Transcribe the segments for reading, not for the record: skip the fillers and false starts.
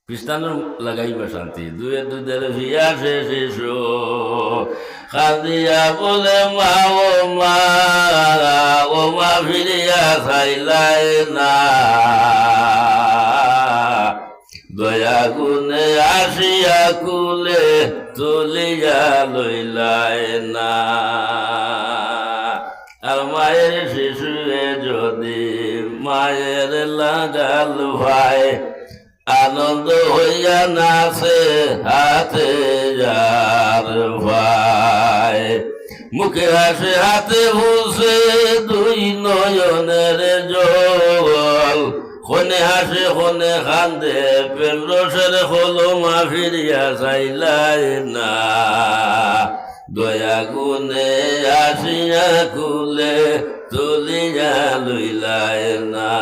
খ্রিস্টানের লাগাইবা শান্তি দুয়ে দুধের ভিয়া শেষ খাদিয়া বলে মা ও মা ফিরিয়া চাইলাই না দয়া গুনে আসিয়া কুলে তুলিয়া লইলাই না। আর মায়ের শিশুয়ে যদি মায়ের লাগাল ভাই আনন্দ হইয়া নাচে হাতে যার ভাই মুখে হাসে হাতে বসে দুই নয়নের জল খনে হাসে খনে খান্দে পেল রসের হলো মা ফিরিয়া চাইলাই না দয়া গুনে আসিয়া কুলে তুলিয়া লইলাই না।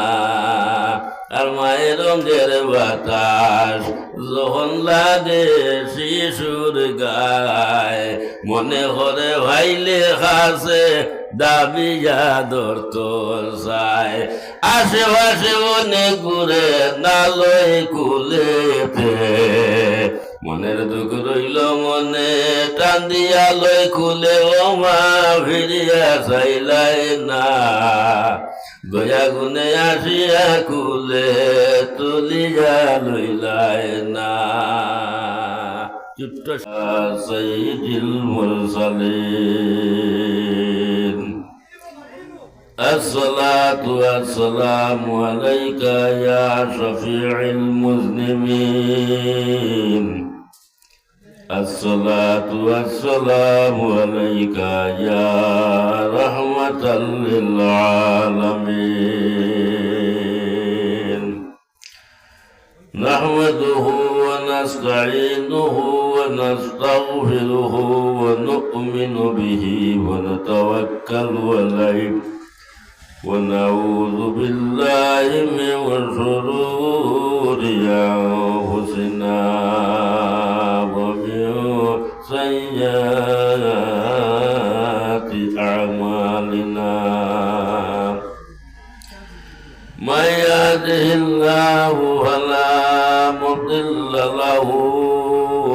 আর মায়ের রঙের বাতাস যখন লাগে শিশুর গায় মনে করে ভাইলে খাসে দাবিয়া ধরত চায় আশেপাশে অনেক ঘুরে না লই কুলেতে মনের দুঃখ রইল মনে টান দিয়া লই কুলে ও মা ফিরিয়া চাইলাই না দয়া গুনে আসিয়া কুলে তুলিয়া লইলাই না। ছোট্ট সাইয়্যিদুল মুরসালিন আসসালাতু ওয়াসসালামু আলাইকা ইয়া শাফিউল মুজনিমিন الصلاة والسلام عليك يا رحمة للعالمين نحمده ونستعينه ونستغفره ونؤمن به ونتوكل عليه ونعوذ بالله من شرور أنفسنا سيئات أعمالنا من يهده الله فلا مضل له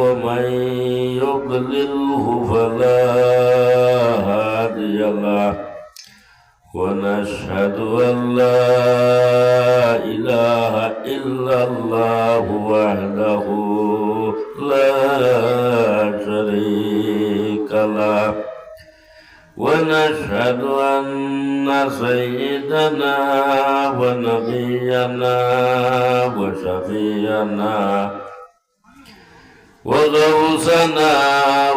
ومن يضلله فلا هادي له ونشهد أن لا إله إلا الله وحده لا شريك له ونشهد أن سيدنا ونبينا وشفيعنا وغوثنا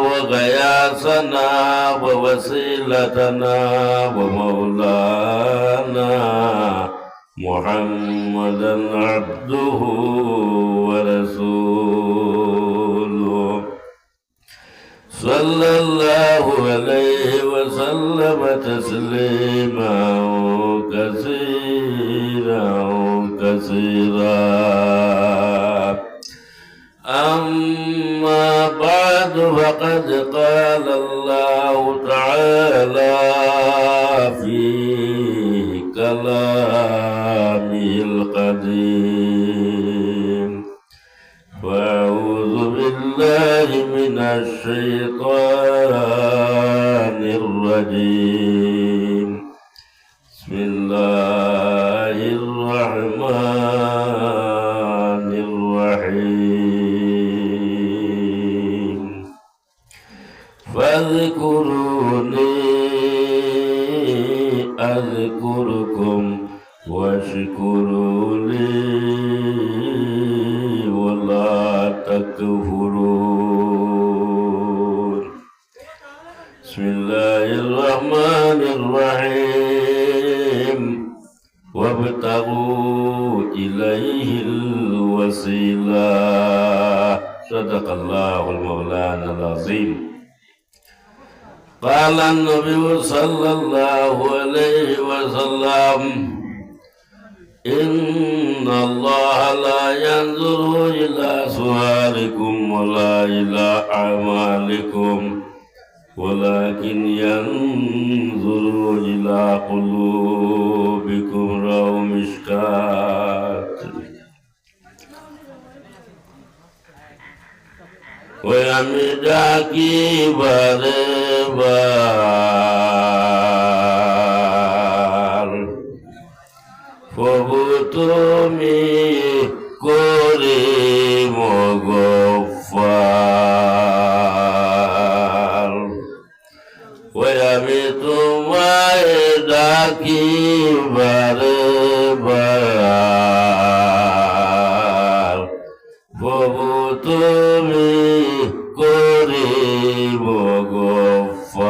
وغياثنا ووسيلتنا ومولانا محمدا عبده ورسوله صلى الله عليه وسلم تسليما كثيرا كثيرا أما بعد فقد قال الله تعالى في كلامه القديم فأعوذ بالله من الشيطان الرجيم بسم الله الرحمن الرحيم فاذكروني أذكركم واشكروا لي ولا تكفرون بسم الله الرحمن الرحيم وابتغوا إليه الوسيلة صدق الله المولانا العظيم قال النبي صلى الله عليه وسلم إن الله لا ينظر إلى صوركم ولا إلى أعمالكم ولكن ينظر إلى قلوبكم رواه مشكات ওই আমি ডাকি বারে বার, প্রভু তুমি করে মগফার। ওই আমি তোমায় ডাকি বারে বার, প্রভু তুমি করে মগফার।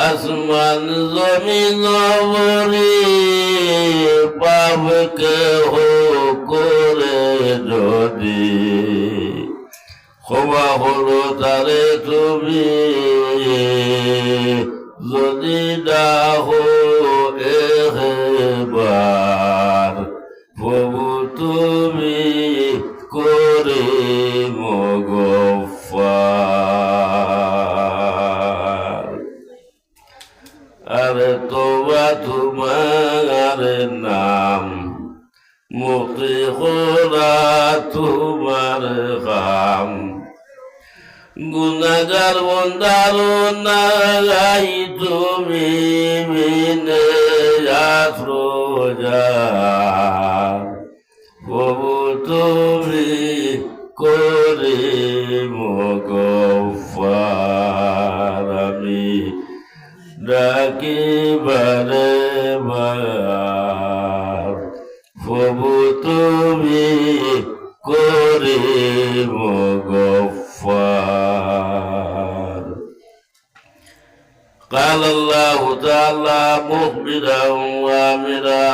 আসমান জমিন বরি পাপকে হো করে যদি ক্ষমা হলো তারে তুমি, যদি ডাহো এবার, প্রভু তুমি করে মগফার। আরে তোবা তোমার নাম, মুক্তি খোলা তোমার কাম, গুনাগার বন্দারো নাই তুমি বিনে আফরোজার, প্রভু তুমি করে মগফার। আমি ডাকি বারে বার, প্রভু তুমি করে মগফার। قال الله تعالى مخبرا وامرا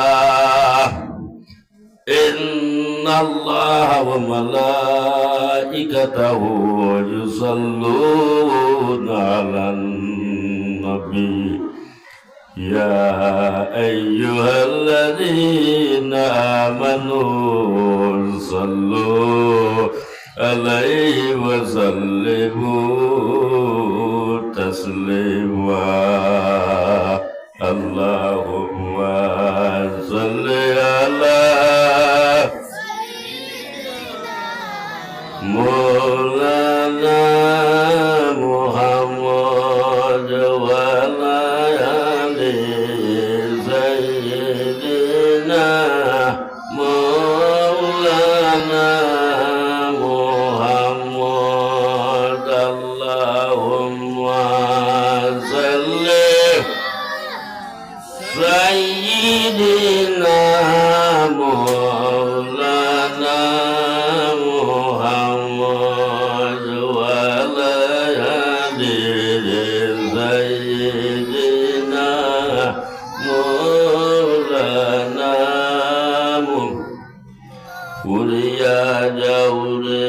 إن الله وملائكته يصلون على النبي يا أيها الذين آمنوا صلوا عليه وسلموا تسليما اللهم صل على مولانا محمد وعلى آل سيدنا مولانا محمد اللهم صل سيدنا مولانا محمد وعلى آل سيدنا مولانا উড়িয়া যাউরে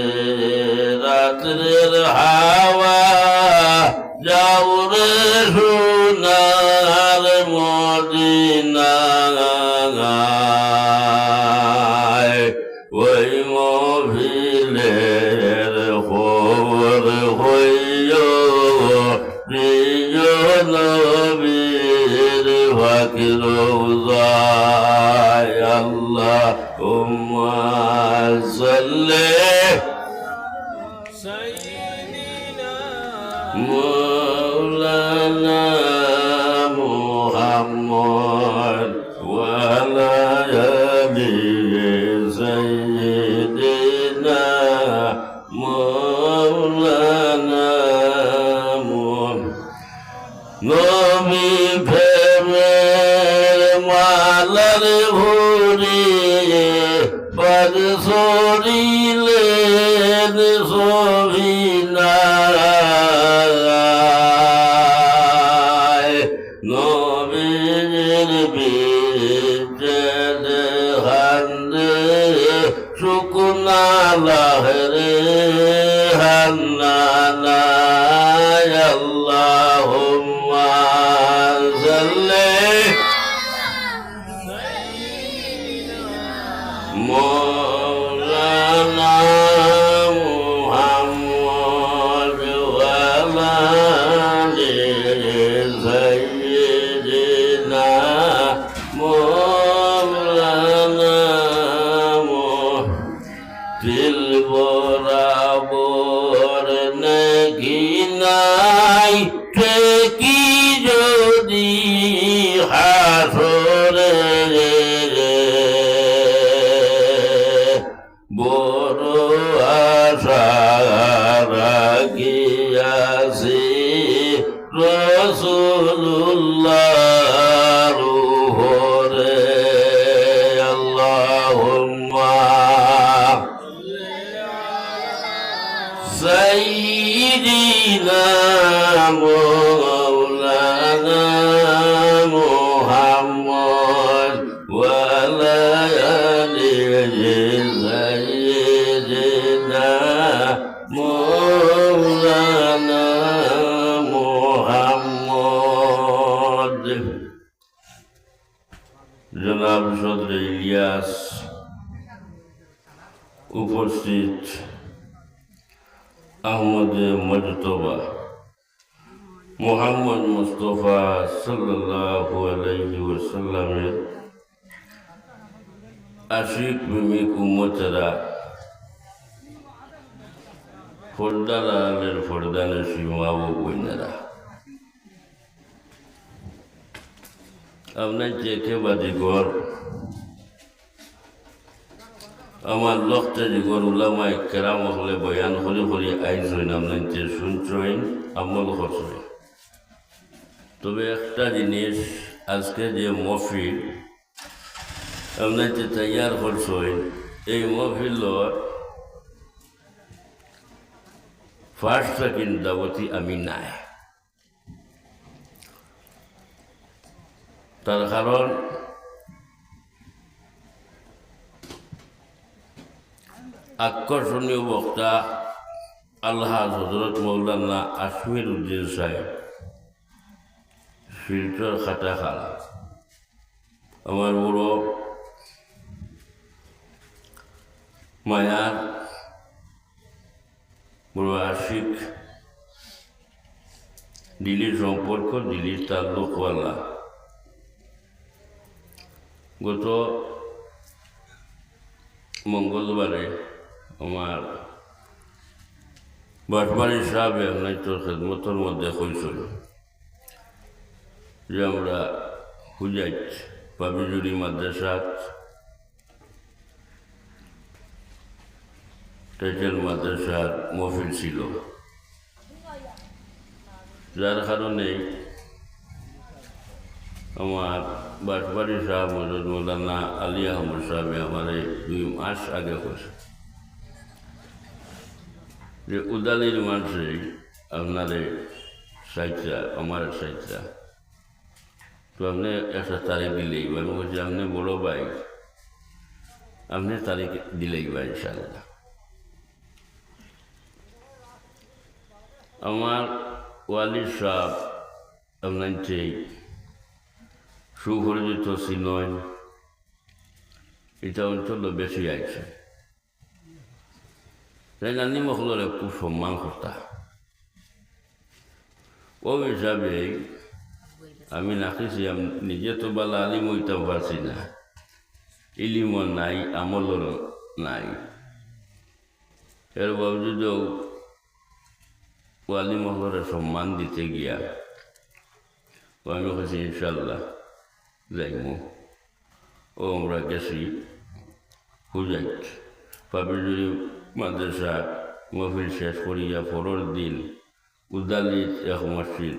রাত্রের হাওয়া, যাউরে সোনার মদিনায়, ওই মহিলের খবর হইও প্রিয় নবীর ফাঁকি রওজায়। আল্লাহুম্মা সাল্লি مولانا محمد وعلى آل سيدنا مولانا নবী প্রেমের মালার ভরিয়ে বাদ সরিলেন সবিনায়, নবীর বিচেদ হান্দে শুকনা লাহরে হান্নানায়। আল্লাহুম্মা সাল্লি مولانا محمد وعلى آل سيدنا مولانا مولانا محمد وعلى آله سيدنا مولانا محمد জনাব চৌধুরী ইলিয়াস উপস্থিত আহমদে মজতবা মুহাম্মদ মুস্তফা সাল্লাল্লাহু আলাইহি ওয়াসাল্লামের আশিক প্রেমিক উম্মতেরা ফর্দার আলের ফর্দানের সীমা ও বইনেরা আপনার চেখে বাদিগর আমার লক্ষ্যে দিগর উলামায়ে কেরাম হলে বয়ান হলে হলে আইজ হইন আপনার যে শুনছইন আমল করছইন তবে একটা জিনিস আজকে যে মহফিল আপনার যে তৈয়ার করছইন এই মহফিলর ফার্স্ট সেকেন্ড দাওয়াতি আমি নাই তার কারণ আকর্ষণীয় বক্তা আল্লাহ হজরত মৌলানা আসমির উদ্দিন সাহেব শিলচর খাটাখালা আমার বড় মায়ার বড় আশিক দিল্লির সম্পর্ক দিল্লির তাল্লুকওয়ালা গত মঙ্গলবারে আমার বাটবাড়ি সাহেব আপনার তোর খেদমতর মধ্যে কইছিল যে আমরা হুজাইত পাবিজুরি মাদ্রাসাত টাইটেল মাদ্রাসার মহফিল ছিল যার কারণে আমার বাটবাড়ি সাহেব হজরত মৌলানা আলী আহমদ সাহেব আমার 2 মাস আগে করছে যে উদালির মানুষে আপনারে সাইটটা আমার সাইটটা তো আপনি একটা তারিখ দিলেই বা আমি বলছি আপনি বড় ভাই আপনি তারিখ দিলেই বা ইনশাআল্লাহ আমার ওয়ালিদ সাহেব আপনার সুপরিচিত সিনয় এটা অঞ্চল বেশি আছে তাই নানি মহলরে খুব সম্মান করতা ও হিসাবে আমি নাকিছি নিজে তো বালা আলিম হইতাম পারছি না ইলিমও নাই আমলও নাই এর বাবজুদেও আলিম মহলরে সম্মান দিতে গিয়া ও আমি বলছি ইনশাল্লাহ যাইমু ও আমরা গেছি হুজাইত পাবিজুরি মাদ্রাসা মহফিল শেষ করিয়া পরের দিন উদালিত এক মসজিদ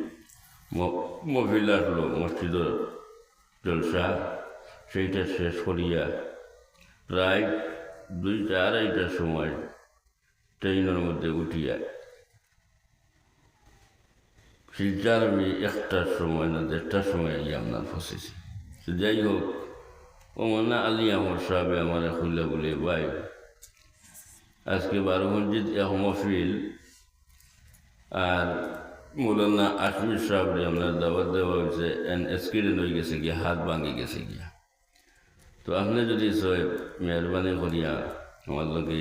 মহফিল আসলো মসজিদের জলসা সেইটা শেষ করিয়া প্রায় 2টা-2:30টার সময় ট্রেনের মধ্যে উঠিয়া শিলচার আমি 1টার সময় না 1:30টার সময় আপনার ফসেছি যাই হোক ও মনে আলী আহমদ সাহেব আমার খুলে বলে ভাই আজকে 12 মসজিদ এক মহফিল আর মৌলানা আসমির সাহেবরে আপনার দাওয়াত দেওয়া হয়েছে অ্যাক্সিডেন্ট হয়ে গেছে গিয়া হাত ভাঙি গেছে গিয়া তো আপনি যদি মেহরবানি করিয়া আমার লোকে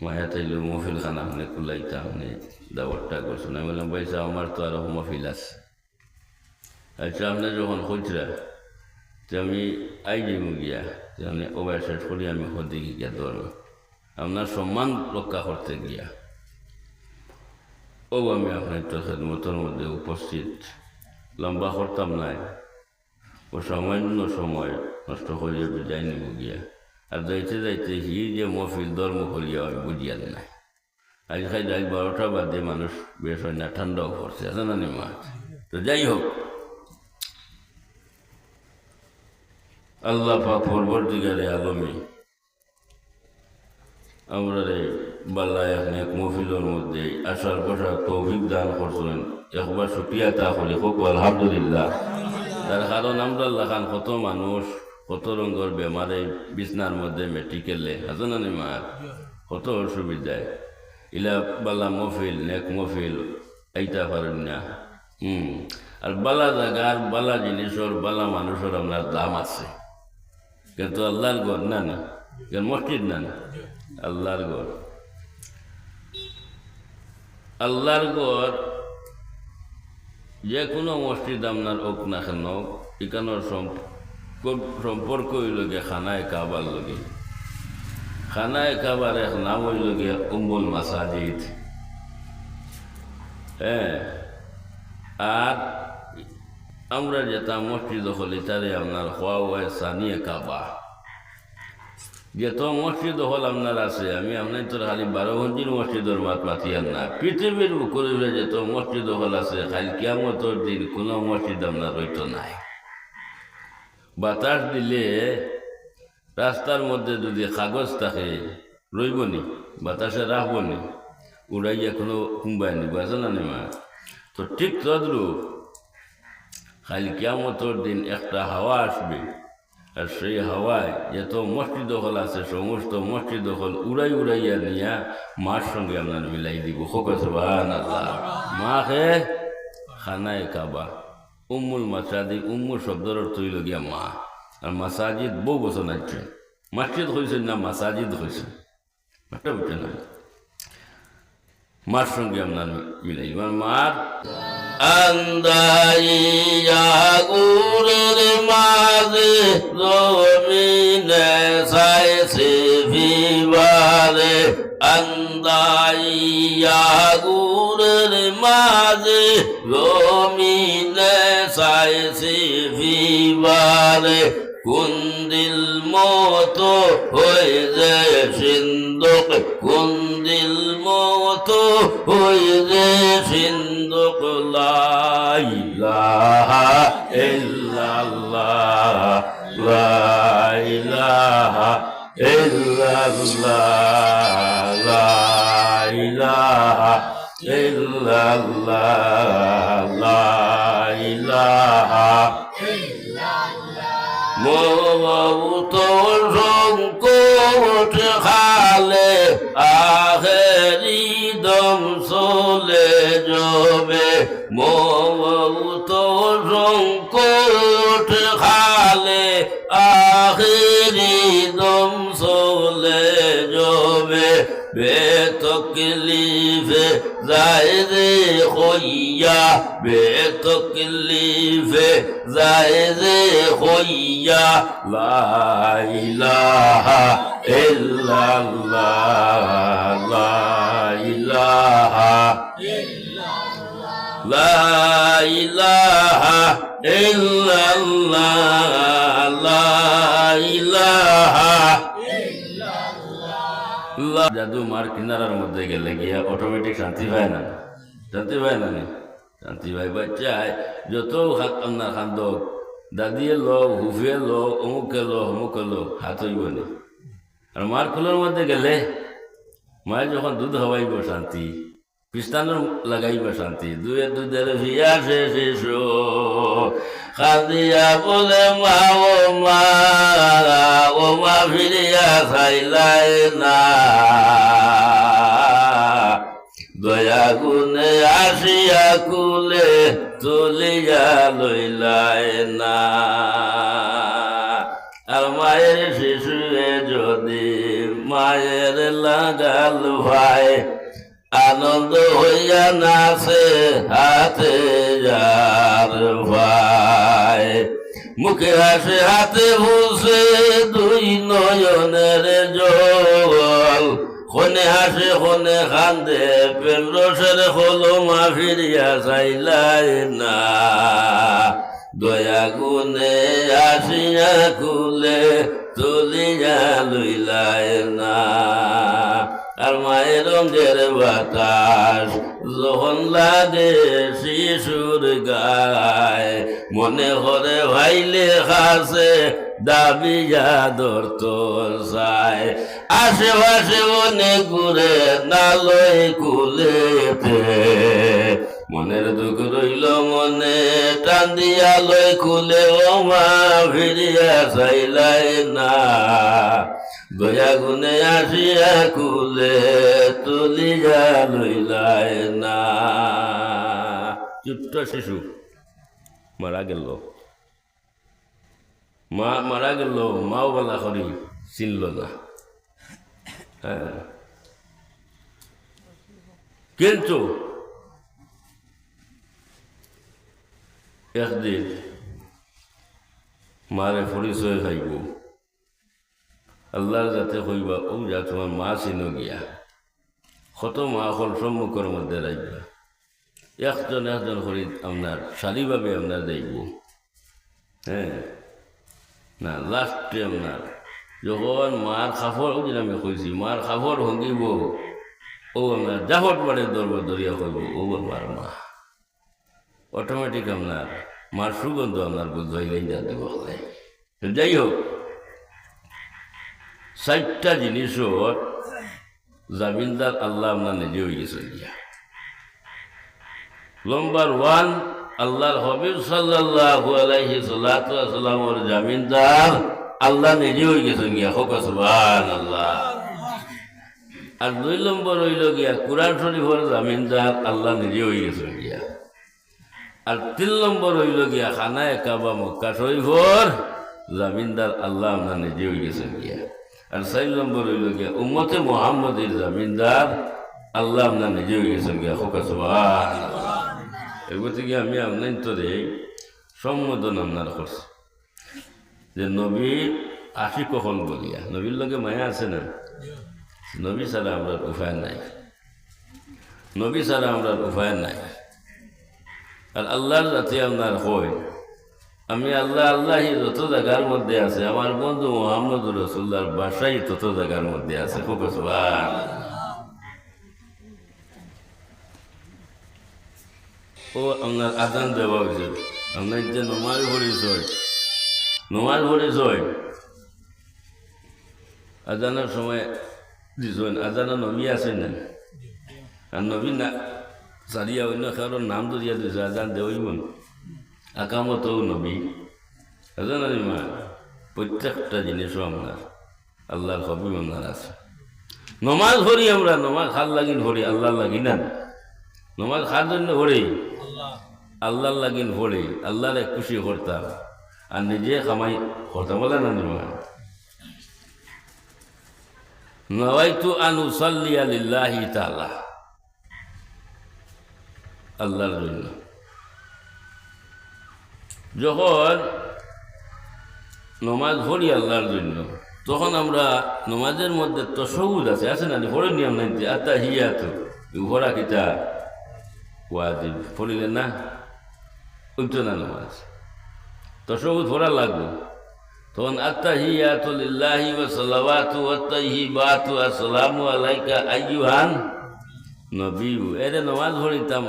মায়া তাইলে মহফিল খানা আপনি কুলাইতা আপনি দাওয়াতটা করছেন আমি বললাম পয়সা আমার তো আরও মহফিল আছে আচ্ছা আপনি যখন খুঁজরা তো আমি আই যাইব গিয়া যে আপনি ওভার শেষ করি আমি হদিকে গিয়া ধরব আপনার সম্মান রক্ষা করতে গিয়া ও আমি আপনার তো খেদমতের মধ্যে উপস্থিত লম্বা করতাম নাই ও সামান্য সময় নষ্ট করিয়া বিদায় নিব গিয়া আর যাইতে যাইতে হি যে মহফিল ধর্ম করিয়া আমি বুঝিয়া নাই আজ খাই রাত 12টা বাদে মানুষ বেশ হয় না ঠান্ডাও পড়ছে আছে না নিমা তো যাই হোক আল্লাহ পাক পরবর্তীকালে আলমী আমরা বাল্লা এক মহফিলের মধ্যে আসার বসার তৌফিক দান করছেন একবার শুক্রিয়া তা করি হোক আলহামদুলিল্লাহ। তার কারণ আমরা লাখান কত মানুষ কত রঙের বেমারে বিছনার মধ্যে মেডিকেলে আছে না মা কত অসুবিধায় ইলা বালা মহফিল নেক মহফিল এইটা পারেন না। আর বালা জায়গার বালা জিনিসের বালা মানুষের আপনার দাম আছে, কিন্তু আল্লাহর ঘর না না মসজিদ না আল্লাহর ঘর। আল্লাহর ঘর যে কোনো মসজিদ আপনার ওক না কেন এখানোর সম্পর্ক হইল গিয়ে খানায় কাবার লগে। খানায় কাবার এক নাম হইল গিয়ে উম্মুল মাসাজিদ। হ্যাঁ, আর আমরা যেটা মসজিদ হলি তারে আপনার হওয়া হয় সানিয়ে কাবা। যেত মসজিদ হল আপনার আছে, আমি আপনার তোর খালি 12 ঘন্টির মসজিদের মাত মাতিয়ার না, পৃথিবীর উপরে যেত মসজিদ হল আছে খালি কিয়ামতের দিন কোনো মসজিদ আপনার হইতো নাই। বাতাস দিলে রাস্তার মধ্যে যদি কাগজ থাকে রইবনি, বাতাসে রাখবনি, উড়াইয়া কোনো কুম্বাই নিব আছে না মা। তো ঠিক তদ্রূপ খালি কিয়ামতের দিন একটা হাওয়া আসবে, আর সেই হাওয়ায় যত মসজিদ হল আছে সমস্ত মসজিদ হল উড়াইয়া নিয়া মার সঙ্গে আপনার মিলাই দিব। সুবহানাল্লাহ। মাকে খানায় কাবা উম্মুল মাসাজিদ, উম্মুল শব্দের অর্থ হইল গিয়া মা। আর মাসাজিদ বহু বছর আছে, মসজিদ হয়েছে না মাসাজিদ হয়েছে, একটা বুঝছে না। মার সঙ্গে আপনার মিলাই মার আন্দাইয়া গুরের মাঝে জমিনে সাইছে ভিবারে। আন্দাইয়া গুরের মাঝে জমিনে সাইছে ভিবারে। কুন্দিল মতো হয়ে যায় সিন্ধুক, কুন্দিল মতো হয়ে যায় সিন্ধুক। লা ইলাহা ইল্লাল্লাহ, লা ইলাহা ইল্লাল্লাহ, লা ইলাহা ইল্লাল্লাহ, লা ইলাহা মৌত সংকট খালে আখেরি দম চলে যাবে। মৌত সংকট খালে আখেরি দম চলে যাবে। বেতকলিফে যায় রে হইয়া, বেতকলিফে যায় রে হইয়া। লা ইলাহা ইল্লাল্লাহ, লা ইলাহা ইল্লাল্লাহ, লা ইলাহা ইল্লাল্লাহ, লা ইলাহা। জাদু মার কিনারার মধ্যে গেলে গিয়া অটোমেটিক শান্তি পায় না, শান্তি পায় না, শান্তি পাই বাচ্চায় যত আপনার খান্দক দাদিয়ে লো, হুফিয়ে লো, অমুকে লো, অমুকে লো, হাত হইব না। আর মার খোলার মধ্যে গেলে মায়ের যখন দুধ খাওয়াইব শান্তি, পিস্তানোর লাগাইব শান্তি। দুধের ভিয়া শেষ খাদিয়া বলে মা ও মা, ও মা ফিরিয়া চাইলাই না। দয়া গুণে আসিয়া কুলে তুলিয়া লইলাই না। আর মায়ের শিশুয়ে যদি মায়ের লাগাল ভাই, আনন্দ হইয়া নাচে হাতে যার ভাই। মুখে হাসে হাতে বসে দুই নয়নের জল। কোনে হাসে কোনে কান্দে পেল রসের হলো মা ফিরিয়া চাইলাই না। দয়া গুণে আসিয়া কুলে তুলিয়া লইলাই না। আর মায়ের রঙের বাতাস যখন লাগে শিশুর গায়, মনে হরে ভাইলে খাসে দাবি যাদর তোর চায়। আশেপাশে অনেক ঘুরে নালয় কুলেতে, মনের দুঃখ রইল মনে টান দিয়া লই খুলে, ও মা ফিরিয়া চাইলাই না, দয়া গুনে আসিয়া কুলে তুলিয়া লইলাই না। ছোট্ট শিশু মারা গেল, মা মারা গেল, মাও বলা করি চিনল না। হ্যাঁ, কিন্তু একদিন মারে পরিচয় খাইব, আল্লাহর যাতে কইবা ও যা তোমার মা চিন গিয়া, কত মা হল সম্মুখের মধ্যে রাখবা, একজন একজন করে আপনার সারিভাবে আপনার দেখব। হ্যাঁ না, লাস্টে আপনার যখন মার খাফর, ওই আমি কইছি মার খাফর ভাঙিব, ও আপনার জাফট বাড়ির দরবার দরিয়া কইব ও আমার মা। অটোমেটিক আপনার মার সুগন্ধ আপনার বুঝাই যাতে বলে। যাই হোক, 4টা জিনিসর জামিনদার আল্লাহ আপনার নিজে হয়ে গেছে গিয়া। নম্বর 1, আল্লাহর হাবিব সাল্লাল্লাহু আলাইহি সাল্লামের জামিনদার আল্লাহ নিজে হয়ে গেছেন গিয়া, হোক সুবহানাল্লাহ। আর 2 নম্বর হইল গিয়া কুরআন শরীফের জামিনদার আল্লাহ নিজে হয়ে গেছেন গিয়া। আর 3 নম্বর হইল গিয়া খানায়ে কাবা মক্কা শরীফের জামিনদার আল্লাহ আপনার নিজে হয়ে গেছেন গিয়া। আর 4 নম্বর হইল গিয়া উম্মতে মুহাম্মদের জামিনদার আল্লাহ আপনার নিজে হয়ে গেছেন গিয়া, হোক সুবহানাল্লাহ। এগুলো থেকে আমি আপনার তোরে সম্বোধন আপনার করছি যে নবীর আশিক কখন বলিয়া, নবীর লগে মায়া আছে না, নবী ছাড়া আমরা উপায় নাই, নবী ছাড়া আমরা উপায় নাই। আর আল্লাহর যাতে আপনার হয় আমি আল্লাহ আল্লাহি যত জায়গার মধ্যে আছে, আমার বন্ধু মুহাম্মদ রাসূলুল্লাহর বাসাই তত জায়গার মধ্যে আছে, খুব সুবহানাল্লাহ। ও আপনার আজান দেওয়া হয়েছে, আপনার যে নমাজ পড়েছ আজানের সময় দিছেন, আজানের নবী আছে না, আর নবী না সারিয়া অন্য কারোর নাম ধরিয়া দিছে, আজান দেওয়াইব আকামতও নবী আজান। মা প্রত্যেকটা জিনিসও আপনার আল্লাহর হাবিব আপনার আছে। নমাজ পড়ি আমরা, নমাজ খাল লাগিন পড়ি, আল্লাহ লাগি না, নমাজ খার জন্য পড়ি আল্লাহর লাগিন পড়ি, আল্লাহর খুশি করতাম আর নিজে কামাই করতাম, বলে না নিমা। নাওয়াইতু আন উসাল্লিয়া লিল্লাহি তাআলা, আল্লাহর জন্য। যখন নমাজ পড়ি আল্লাহর জন্য, তখন আমরা নমাজের মধ্যে তাশাহুদ আছে না, পড়ে নিয়ম নাই, আত্তাহিয়াতু পড়া কিতা ওয়াজিব, পড়িলেন না ওইতো না নমাজ, তাশাহুদ পড়া লাগবে। তখন আত্তাহিয়াতু লিল্লাহি ওয়া সালাওয়াতু ওয়াত তাইয়্যিবাতু আসসালামু আলাইকা আইয়ুহান নবিয়্যু, এরে নমাজ পড়িতাম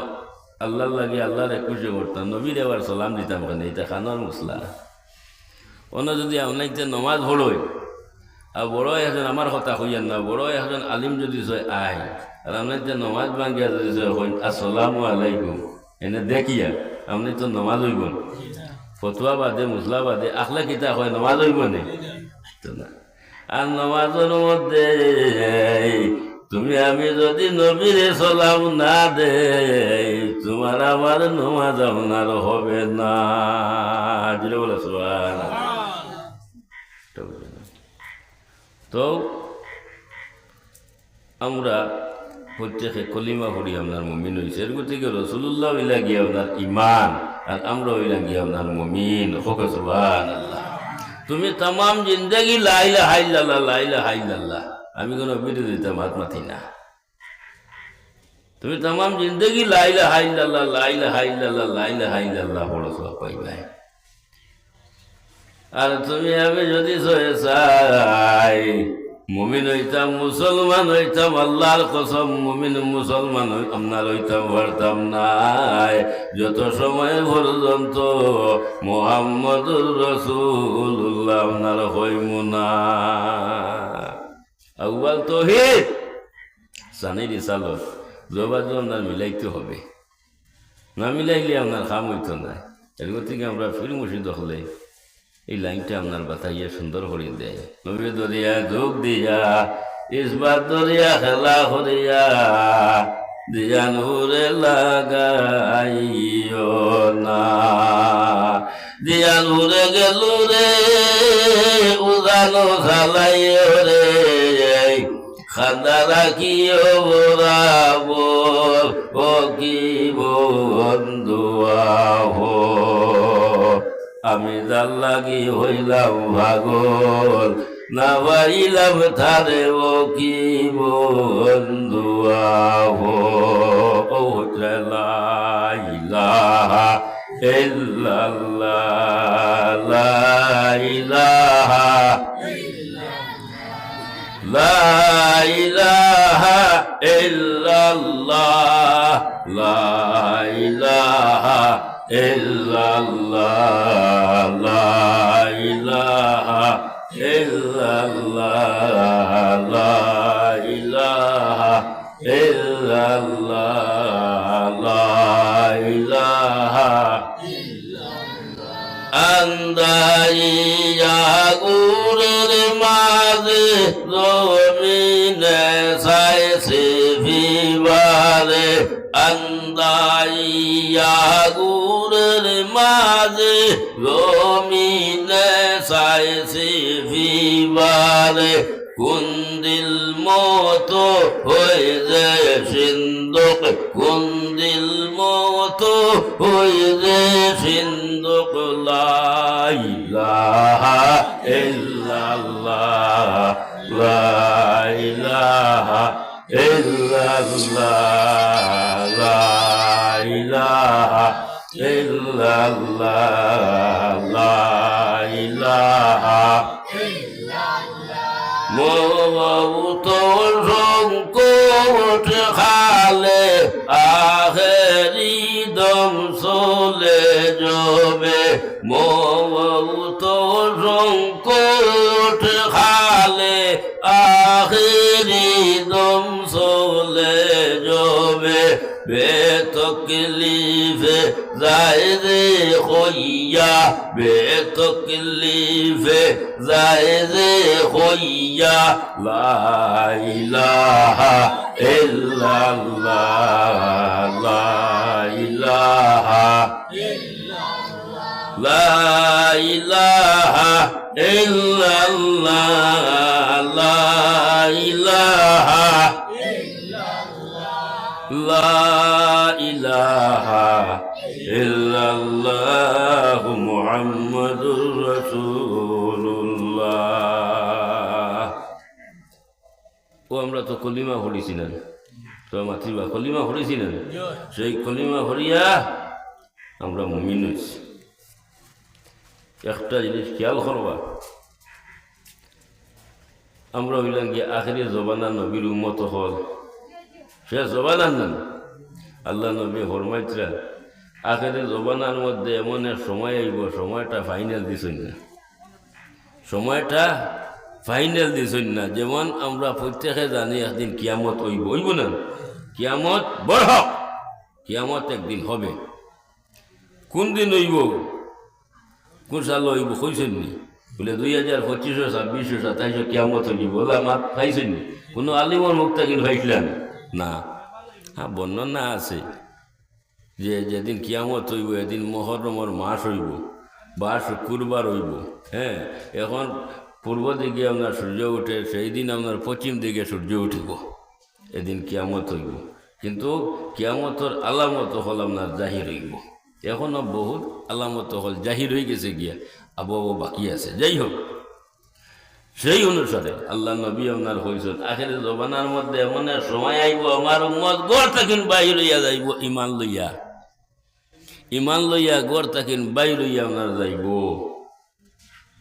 আল্লাহর লাগে, আল্লাহরে খুশি করতাম, নবীর এবার সালাম দিতাম কেন, এটা খানোর মশলা। অন্য যদি আপনাকে নমাজ পড়ই আর বড় একজন আমার কথা কইয়ান না, বড় একজন আলিম যদি কয় আয়, আর আপনাকে নমাজ ভাঙ্গিয়া যদি কই আসসালামু আলাইকুম, এনে দেখিয়া আপনি তো নমাজ হইব ফতুয়া বাদে মুসলা বাদে আখলা কিতা হয়, নমাজ হইব না। আর নমাজের মধ্যে তুমি আমি যদি নবীরে সালাম না দে, তোমার আমার নমাজ আপনার হবে না। বলে তো আমরা প্রত্যেকে কলিমা পড়ি আপনার মুমিন হয়েছে, এর থেকে রাসূলুল্লাহ হইলা গিয়ে আপনার ইমান, আর আমরা হইলা গিয়ে আপনার মুমিন, সুবহানাল্লাহ। তুমি তামাম জিন্দগি লা ইলাহা ইল্লাল্লাহ লা ইলাহা ইল্লাল্লাহ, আমি কোনো বিরোধিতা মাত মাতি না। তুমি তামাম জিন্দগি লা ইলাহা ইল্লাল্লাহ লা ইলাহা ইল্লাল্লাহ লা ইলাহা ইল্লাল্লাহ পড়ছ পাইবাই। আর তুমি আমি যদি চাই মুমিন হইতাম, মুসলমান হইতাম, আল্লাহর কসম মুমিন মুসলমান আপনার হইতাম পারতাম নাই যত সময় পর্যন্ত মুহাম্মদুর রাসূলুল্লাহ আপনার হইমু না। আউয়াল তাওহীদ সানি রিসালত জবাব আপনার মিলাইতে হবে, না মিলাইলে আপনার কাম হইত না। এরকম থেকে আমরা ফির মুর্শিদ হলে এই লাইনটা আপনার বাতাইয়া সুন্দর করে দেয়। নবী দরিয়া যোগ দিয়া ইসবাত দরিয়া খেলা করিয়া দিয়া নূরে লাগাইও না, দিয়া নূরে গেল রে উদানো খালাইও রে খান্দা রাখিও বরাবর ও কি বন্ধু আহো। আমি যার লাগি হইলাম ভাগল না পাইলাম থারে ও কি বন্ধু আহো। ও লা ইলাহা ইল্লাল্লাহ, লা ইলাহা লা ইলাহা ইল্লাল্লাহ, লা ইলাহা ইল্লাল্লাহ, লা ইলাহা ইল্লাল্লাহ, লা ইলাহা ইল্লাল্লাহ, লা ইলাহা আন্দাইয়া গুরের মাঝে জমিনে সাইছে ভিবারে, আন্দাইয়া গুরের মাঝে জমিনে সাইছে ভিবারে, কুন্দিল মতো হয়ে যায় সিন্ধুক, কুন্দিল মতো হয়ে যায় সিন্ধুক, লা ইলাহা ইল্লাল্লাহ, লা ইলাহা ইল্লাল্লাহ, লা ইলাহা ইল্লাল্লাহ, লা ইলাহা মৌত সংকট খালে আখেরি দম চলে যাবে, মৌত সংকট খালে আখেরি দম চলে যাবে, বেতকলিফে যায় রে হইয়া, বেতকলিফে যায় রে হইয়া, লা ইলাহা ইল্লাল্লাহ, লা ইলাহা লা ইলাহা ইল্লাল্লাহ, লা ইলাহা লা ইলাহা ইল্লাল্লাহ মুহাম্মাদুর রাসূলুল্লাহ। ও আমরা তো কলিমা পড়েছিলেন, তো মাতৃবা কলিমা পড়েছিলেন, সেই কলিমা পড়িয়া আমরা মুমিন হয়েছি। একটা জিনিস খেয়াল করবা, আমরা হইলাম গিয়ে আখেরি জবানা নবীর উম্মত হল, সে জবানার নাম আল্লাহ নবী ফরমাইতরা আখেরি জবানার মধ্যে এমন এক সময় আইব, সময়টা ফাইনাল দিছই না, সময়টা ফাইনাল দিছই না। যেমন আমরা প্রত্যেকে জানি একদিন কিয়ামত হইব, হইব না? কিয়ামত বড় হক, কিয়ামত একদিন হবে। কোন দিন হইব, কোন সাল হইব কইছেন নি? বলে 2025, 26, 27 কিয়ামত হইব, বলে মাত পাইছেন নি? কোনো আলিমর মুক্তা কিন্তু পাইছিলেন না। হ্যাঁ, বর্ণনা আছে যে যেদিন কিয়ামত হইব এদিন মহরমর মাস হইব বা শুক্রবার হইব। হ্যাঁ, এখন পূর্ব দিকে আপনার সূর্য উঠে, সেই দিন আপনার পশ্চিম দিকে সূর্য উঠিব, এদিন কিয়ামত হইব। কিন্তু কিয়ামতর আলামত হল আপনার জাহির হইব। এখনও বহুত আলামত হল জাহির হয়ে গেছে, গিয়া আবহাওয়া বাকি আছে। যাই হোক, সেই অনুসারে আল্লাহ নবী আপনার হয়েছেন আখেরি জবানার মধ্যে এমন এক সময় আইব আমার উম্মত গড় থাকেন বাইর হইয়া যাইব, ইমান লইয়া, ইমান লইয়া গড় থাকেন বাইর হইয়া আপনার যাইব।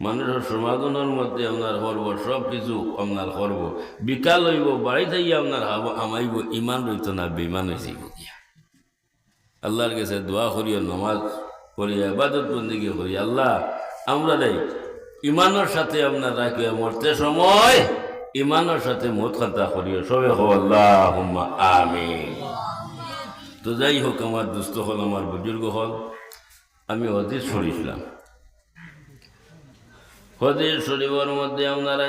মানুষের সমাগমের মধ্যে আপনার করব সব কিছু আপনার করব বিকাল হইব বাড়ি থেকে আপনার আমাইব ইমান রইত না বেইমান হয়েছি গিয়া আল্লাহর কাছে দোয়া করিও নমাজ করিয়া ইবাদত বন্দিগি করি আল্লাহ আমরা দেই ইমানের সাথে আপনার রাখিয়া মরতে সময় ইমানের সাথে মত খাতা করিও সবে হো আল্লাহুম্মা আমিন। তো যাই হোক আমার দুস্থ হল আমার বুজুর্গ হল আমি হাদিস পড়িছিলাম হাদিস শরীফের মধ্যে আপনারা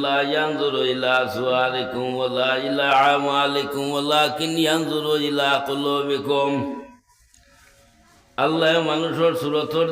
লা ইয়ানজুরু ইলা সুআলিকুম ওয়ালা ইলা আমালিকুম ওয়ালাকিন ইয়ানজুরু ইলা কুলুবিকুম। আল্লাহ মানুষের সুরতর